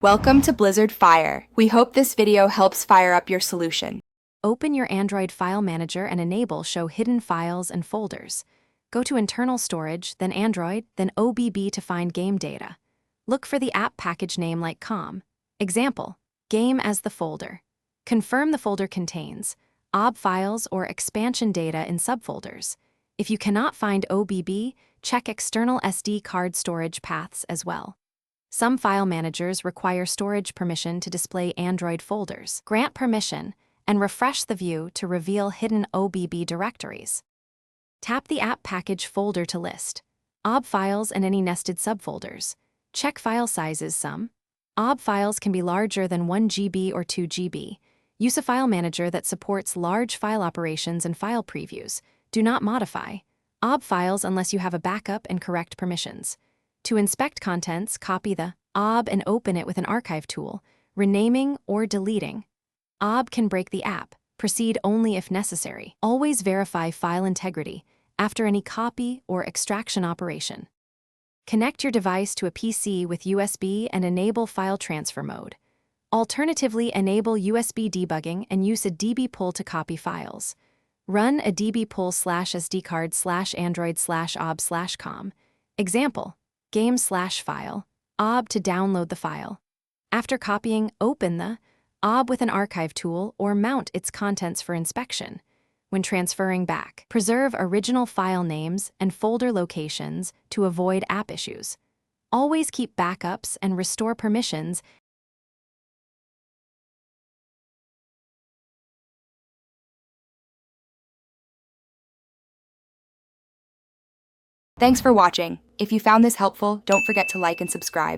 Welcome to Blizzard Fire. We hope this video helps fire up your solution. Open your Android file manager and enable Show Hidden Files and Folders. Go to Internal Storage, then Android, then OBB to find game data. Look for the app package name like COM. Example, game as the folder. Confirm the folder contains OB files or expansion data in subfolders. If you cannot find OBB, check external SD card storage paths as well. Some file managers require storage permission to display Android folders. Grant permission and refresh the view to reveal hidden OBB directories. Tap the app package folder to list OB files and any nested subfolders. Check file sizes. Some OB files can be larger than 1 GB or 2 GB. Use a file manager that supports large file operations and file previews. Do not modify OB files unless you have a backup and correct permissions. To inspect contents, copy the OB and open it with an archive tool, renaming or deleting. OB can break the app. Proceed only if necessary. Always verify file integrity after any copy or extraction operation. Connect your device to a PC with USB and enable file transfer mode. Alternatively, enable USB debugging and use a db pull to copy files. Run a db pull/sd card /android/ob/com. Example, game/file, OB to download the file. After copying, open the OB with an archive tool or mount its contents for inspection. When transferring back, preserve original file names and folder locations to avoid app issues. Always keep backups and restore permissions. Thanks for watching. If you found this helpful, don't forget to like and subscribe.